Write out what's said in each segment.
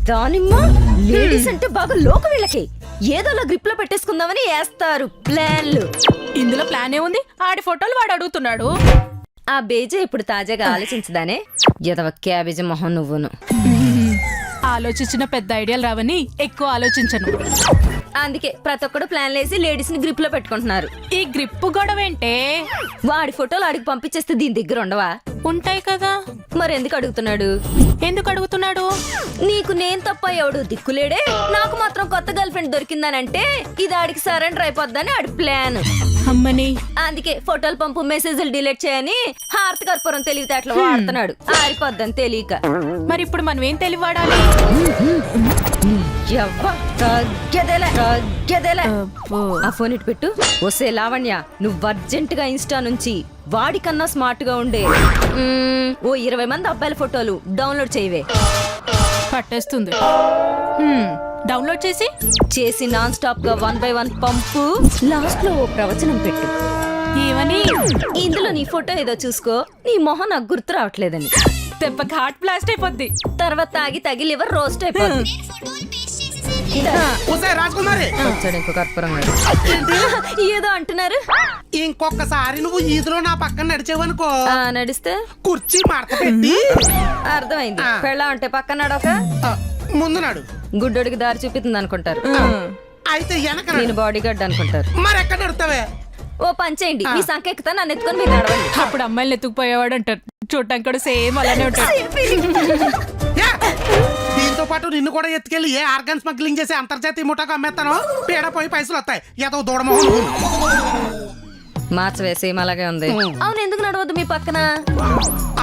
దానిమ్మ లేడీస్ అంటే బాగా లోక వీళ్ళకి ఏదోలా గ్రిప్ లో పెట్టేసుకుందామని వేస్తారు ప్లాన్లు. ఇందులో ప్లాన్ ఏముంది? ఆడి ఫోటోలు వాడు అడుగుతున్నాడు. ఆ బేజే ఇప్పుడు తాజాగా ఆలోచించదానే ఎదవ క్యాబేజీ మొహం నువ్వును. ఆలోచించిన పెద్ద ఐడియాలు రావని ఎక్కువ ఆలోచించను. అందుకే ప్రతి ఒక్కడు ప్లాన్ వేసి లేడీస్ ని గ్రిప్ లో పెట్టుకుంటున్నారు. ఈ గ్రిప్ గొడవేంటే? వాడి ఫోటోలు ఆడికి పంపించేస్తే దీని దగ్గర ఉండవా? ఉంటాయి కదా. మరి ఎందుకు అడుగుతున్నాడు? ఎందుకు అడుగుతున్నాడు? నీకు నేను తప్ప ఎవడు దిక్కులేడే, నాకు మాత్రం కొత్త గర్ల్ ఫ్రెండ్ దొరికిందనంటే ఇది ఆడికి సరెండర్ అయిపోద్దని ఆడి ప్లాన్. అమ్మని అందుకే ఫోటోలు పంపు మెసేజ్లు డిలీట్ చేయని హారతి కర్పూరం తెలివితేటలు వాడుతున్నాడు. ఆరిపోద్దని తెలియక. మరి ఇప్పుడు మనం ఏం తెలివాడాలి? ఆ ఫోన్ ఇటు పెట్టు. వసే లావణ్య, నువ్వు అర్జెంట్ గా ఇన్స్టా నుంచి వాడికన్నా స్మార్ట్ గా ఉండే ఓ 20 మంది అబ్బాయిల ఫోటోలు డౌన్లోడ్ చేయవే. పట్టేస్తుంది. డౌన్లోడ్ చేసి నాన్ స్టాప్ గా 1 by 1 పంపు. లాస్ట్ లో ఓ ప్రవచనం పెట్టు. ఏమని? ఇందులో నీ ఫోటో ఏదో చూసుకో, నీ మొహం నాకు గుర్తు రావట్లేదని. దెబ్బకి హార్ట్ బ్లాస్ట్ అయిపోద్ది. తర్వాత తాగి తగి లివర్ రోస్ట్ అయిపోద్ది. ఇంకో కర్పూరం ఏదో అంటున్నారు. ఇంకొకసారి నువ్వు ఈదులో నా పక్కన నడిచేవనుకో, నడిస్తే కుర్చీ మడత పెట్టి. అర్థమైంది. పెళ్ళా అంటే పక్కన నడవక ముందు నాడు గుడ్డోడికి దారి చూపిస్తుంది అనుకుంటారు. అయితే వెనక నేను బాడీ గార్డ్ అనుకుంటారు. మరి ఎక్కడ నడుతావే? ఓ పని చేయండి, మీ సంఖ్య ఎక్కుతా నన్ను ఎత్తుకొని మీరు నడవండి. అప్పుడు అమ్మాయిలు ఎత్తుకుపోయేవాడు అంటారు. చూడటానికి కూడా సేమ్ అలానే ఉంటాడు. దీంతో పాటు నిన్ను కూడా ఎత్తుకెళ్ళి ఏ ఆర్గన్ స్మగ్లింగ్ చేసి అంతర్జాతీయ ముఠాకు అమ్మేస్తాను. పేడ పోయి పైసలు వస్తాయి. ఏదో దూడమోహన్ మార్చవే, సేమ్ అలాగే ఉంది. అవును, ఎందుకు నడవద్దు మీ పక్కన?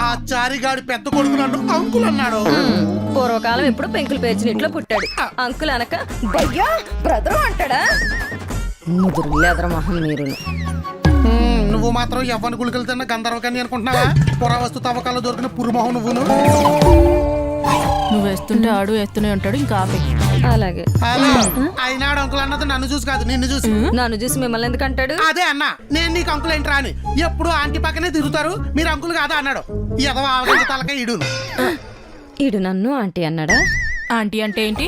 ఆ చారిగాడి పెద్ద కొడుకు నన్ను అంకుల్ అన్నాడు. పూర్వకాలం ఎప్పుడు పెంకులు పేర్చినట్లో పుట్టాడు. అంకుల్ అనక భయ్యా బ్రదరు అంటాడా? ముదురు లేదర మొహం మీరు. నువ్వు మాత్రం ఎవ్వని గుళికలు తిన్న గంధర్వకాన్ని అనుకుంటున్నావా? పురావస్తు తవ్వకాలు దొరికిన పురుమోహం నువ్వును. నువ్వు వేస్తుంటే ఆడు వేస్తూనే ఉంటాడు. ఇంకా అలాగే అయినాడు అంకుల్ అన్నది నన్ను చూసి కాదు, నిన్ను చూసి. నన్ను చూసి మిమ్మల్ని ఎందుకు అంటాడు? అదే అన్నా, నేను నీకు అంకుల్ ఏంట్రా అని. ఎప్పుడు ఆంటీ పక్కనే తిరుగుతారు, మీరు అంకుల్ కాదా అన్నాడు. ఎదవ ఆవగింజ తలక ఈడును. ఈడు నన్ను ఆంటీ అన్నాడా? ఆంటీ అంటే ఏంటి?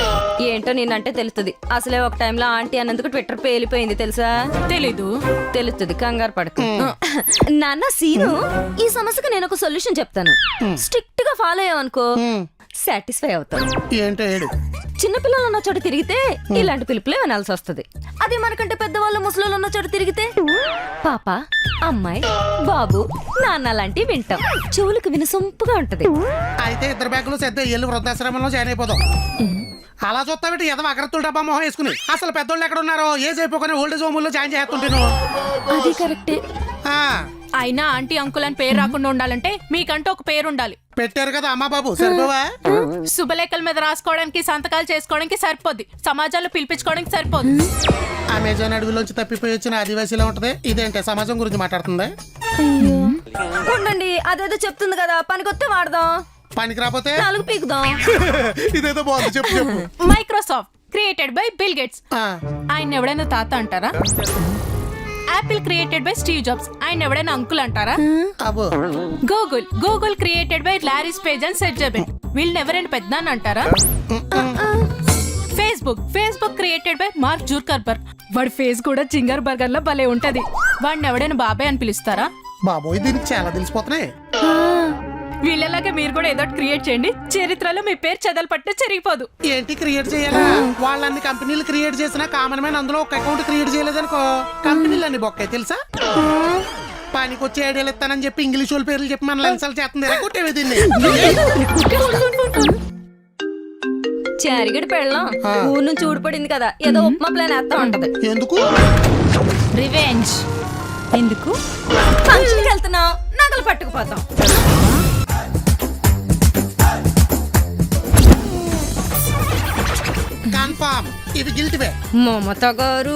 ఏంటో నేనంటే తెలుస్తుంది. అసలే ఒక టైంలో ఆంటీ అన్నందుకు ట్విట్టర్ పేలిపోయింది తెలుసా? తెలీదు. తెలుస్తుంది, కంగారు పడకు. నాన్న సీను, ఈ సమస్యకు నేను ఒక సొల్యూషన్ చెప్తాను. స్ట్రిక్ట్ గా ఫాలో అయ్యావనుకో సాటిస్ఫై అవుతాడు. ఏంటో ఏడు. చిన్నపిల్లలు ఉన్న చోట తిరిగితే ఇలాంటి పిలుపులే వినాల్సి వస్తుంది. అదే మనకంటే పెద్దవాళ్ళు ముసలోళ్ళు ఉన్న చోట తిరిగితే పాప, అమ్మాయి, బాబు, నాన్న లాంటివి వింటాం. చెవులకు వినసొంపుగా ఉంటది. అయితే ఇద్దరు బ్యాగులు సర్దే ఎల్లు వృద్ధాశ్రమంలో జాయిన్ అయిపోదాం. అలా చూస్తావిటి ఎదవ అగ్రత్తుల డబ్బా మొహం వేసుకుని. అసలు పెద్దోళ్ళు ఎక్కడ ఉన్నారో ఏజ్ అయిపోయి ఓల్డేజ్ హోమ్ లో జాయిన్ చేస్తుంటాను. అది కరెక్టే. అయినా ఆంటీ అంకుల్ అని పేరు రాకుండా ఉండాలంటే మీకంటూ ఒక పేరు ఉండాలి. పెట్టారు కదా అమ్మా బాబు, సరిపోవా? శుభలేఖల మీద రాసుకోవడానికి, సంతకాలు చేసుకోవడానికి సరిపోద్ది. సమాజంలో పిలిపించుకోవడానికి సరిపోదు. అమెజాన్ అడవిలోంచి తప్పిపోయి వచ్చిన ఆదివాసీలో ఉంటది. ఇదేంటే సమాజం గురించి మాట్లాడుతుంది? ఉండండి, అదేదో చెప్తుంది కదా, పనికొస్తే వాడదాం. పనికి రాకపోతే నాలుగు పీకుదాం. ఇదేదో బాగుంది, చెప్పు చెప్పు. Microsoft created by Bill Gates. ఆయన ఎవడైనా తాత అంటారా? Apple created by Steve Jobs. ఆయన ఎవడైనా అంకుల్ అంటారా? Google created by Larry Page and Sergey జెబెట్. వీళ్ళని ఎవరైనా పెద్దనాన్న అంటారా? Facebook created by Mark Zuckerberg. వాడి ఫేస్ కూడా జింగర్ బర్గర్ లో భలే ఉంటది. వాడిని ఎవడైనా బాబాయ్ అని పిలుస్తారా? బాబోయ్, దీనికి చాలా తెలిసిపోతున్నాయి. వీళ్ళలాగే మీరు కూడా ఏదో క్రియేట్ చేయండి. చరిత్రలో మీ పేరు చెదలు పట్టే చెరిగిపోదు. ఏంటి క్రియేట్ చేయాలా? వాళ్ళన్ని కంపెనీలు క్రియేట్ చేసినా కామన్ మ్యాన్ అందులో ఒక అకౌంట్ క్రియేట్ చేయలేదనుకో, కంపెనీలు అన్ని బొక్కాయి తెలుసా? పనికి వచ్చే ఐడియాలు ఇస్తానని చెప్పి ఇంగ్లీష్ వాళ్ళ పేర్లు చెప్పి మన లంచాలు చేస్తుంది. కొట్టేవి దీన్ని. చారిగడి పెళ్ళం ఊరు నుంచి ఊడిపడింది కదా, ఏదో ఉప్మా ప్లాన్ వేస్తా ఉంటది. ఎందుకు? రివెంజ్. ఎందుకు? ఫంక్షన్కి వెళ్తున్నాం, నగలు పట్టుకుపోతాం. కన్ఫర్మ్ ఇది గిల్టివే. మమత గారు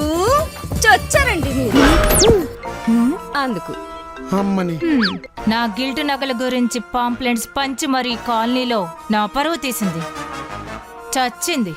చచ్చారండి మీరు. అందుకు అమ్మని నా గిల్ట్ నగల గురించి పాంప్లెంట్స్ పంచి మరీ కాలనీలో నా పరువు తీసింది. చచ్చింది.